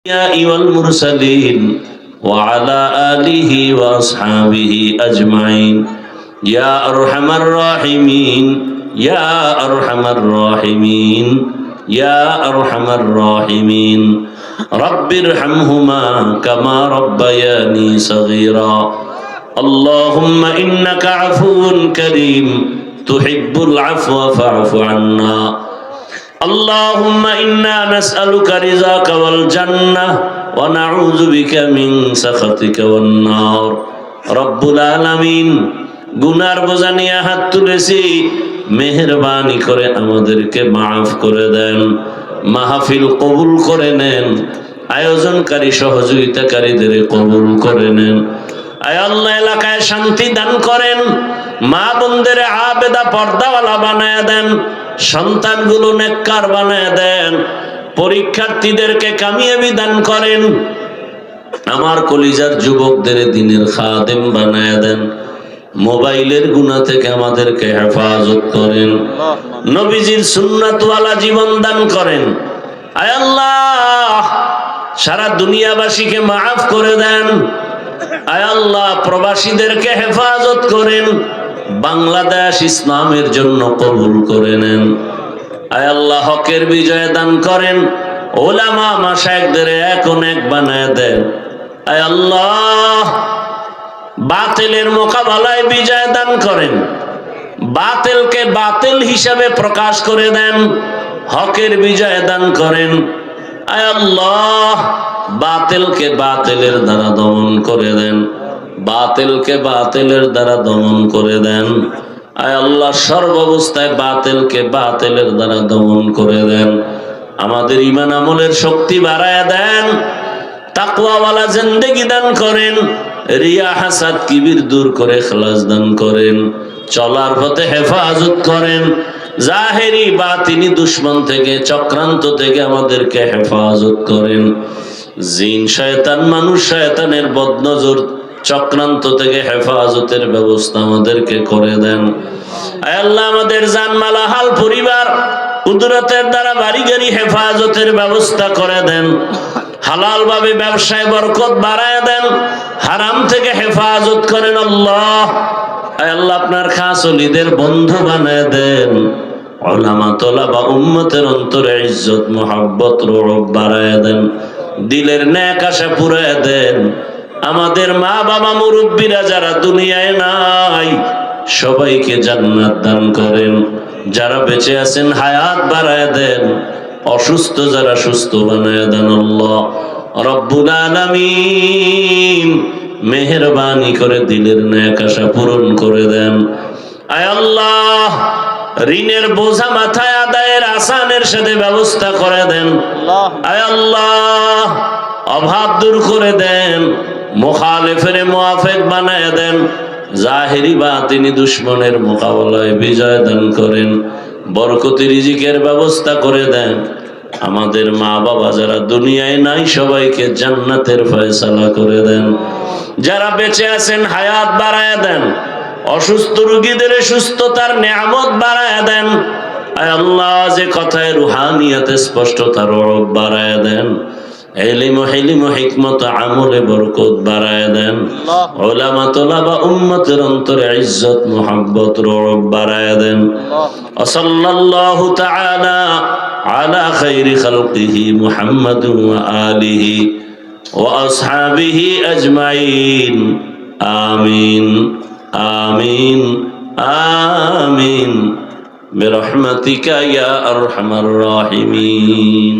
والمرسلين وعلى آله وأصحابه أجمعين يا أرحم الراحمين يا أرحم الراحمين يا أرحم الراحمين رب ارحمهما كما ربياني صغيرا اللهم إنك عفو كريم تحب العفو فاعف عنا اللهم إنا نسألك رضاك والجنة ونعوذ بك من سخطك والنار رب العالمين গুনার বোঝা নিয়ে হাত তুলেছি মেহেরবানি করে আমাদেরকে মাফ করে দেন মাহফিল কবুল করে নেন আয়োজনকারী সহযোগিতাকারীদের কবুল করে নেন আয় আল্লাহ এলাকায় শান্তি দান করেন মা বোনদের আবেদা পর্দাওয়ালা বানায় দেন সন্তানগুলো নেককার বানায় দেন পরীক্ষার্থীদেরকে কামিয়াবি দান করেন আমার কলিজার যুবকদের দ্বীনের খাদেম বানায় দেন মোবাইলের গুনাহ থেকে আমাদেরকে হেফাজত করেন নবীজির সুন্নাতওয়ালা জীবন দান করেন আয় আল্লাহ সারা দুনিয়াবাসীকে মাফ করে দেন আয় আল্লাহ প্রবাসীদেরকে হেফাজত করেন বাংলাদেশ ইসলামের জন্য কবুল করে নেন আয় আল্লাহ হকের বিজয় দান করেন ওলামা মাশায়েখদের এক অনেক বানায় দেন আয় আল্লাহ বাতিলের মোকাবেলায় বিজয় দান করেন বাতিলকে বাতিল হিসাবে প্রকাশ করে দেন হকের বিজয় দান করেন আয় আল্লাহ বাতিলকে বাতিলের দ্বারা দমন করে দেন বাতিলকে বাতিলের দ্বারা দমন করে দেন আয় আল্লাহ সর্বাবস্থায় বাতিলকে বাতিলের দ্বারা দমন করে দেন আমাদের ঈমান আমলের শক্তি বাড়ায় দেন তাকওয়াওয়ালা জিন্দেগি দান করেন রিয়া হাসাদ কিবির দূর করে ইখলাস দান করেন চলার পথে হেফাজত করেন জাহেরি বাতিনি দুশমন থেকে চক্রান্ত থেকে আমাদেরকে হেফাজত করেন জিন শয়তান মানুষ শয়তানের বদনজর চক্রান্ত থেকে হেফাজতের ব্যবস্থা আমাদেরকে করে দেন আয় আল্লাহ আমাদের জানমাল হাল পরিবার কুদরতের দ্বারা বাড়ি গাড়ি হেফাজতের ব্যবস্থা করে দেন হালাল ভাবে ব্যবসায় বরকত বাড়ায় দেন হারাম থেকে হেফাজত করেন আল্লাহ আয় আল্লাহ আপনার খাস ওলিদের বন্ধু বানায় দেন উলামা তোলাবা উম্মতের অন্তরে ইজ্জত মুহাব্বত রূপ বাড়ায় দেন দিলের নেক আশা পুরায় দেন আমাদের মা বাবা মুরব্বীরা যারা দুনিয়ায় নাই সবাইকে জান্নাত দান করেন যারা বেঁচে আছেন হায়াত বাড়ায় দেন অসুস্থ যারা সুস্থ বানায় দেন আল্লাহ রব্বুল আলামিন মেহেরবানি করে দিলের নেক আশা পূরণ করে দেন আয় আল্লাহ ঋণের বোঝা মাথায় আদায়ের আসানের সাথে ব্যবস্থা করে দেন আয় আল্লাহ অভাব দূর করে দেন মুখালিফের মুআফিক বানায় দেন জাহেরি বাতিনি দুশমনের মোকাবেলায় বিজয় দান করেন বরকতি রিজিকের ব্যবস্থা করে দেন আমাদের মা বাবা যারা দুনিয়ায় নাই সবাইকে জান্নাতের ফয়সালা করে দেন যারা বেঁচে আছেন হায়াত বাড়ায় দেন অসুস্থ রোগীদের সুস্থতার নিয়ামত বাড়ায় দেন আয় আল্লাহ যে কথায় রুহানিয়াতে স্পষ্টতার রব বাড়ায় দেন ইলম হিলম হিকমত আমলে বরকত বাড়ায় দেন উলামা তোলাবা উম্মতের অন্তরে ইজ্জত মুহাব্বত রব বাড়ায় দেন সাল্লাল্লাহু তাআলা আলা খাইরি খালকিহি মুহাম্মাদ ওয়া আলিহি ওয়া আসহাবিহি আজমাইন আমিন আমিন আমিন বিরহমাতিকা ইয়া আরহামার রাহিমিন।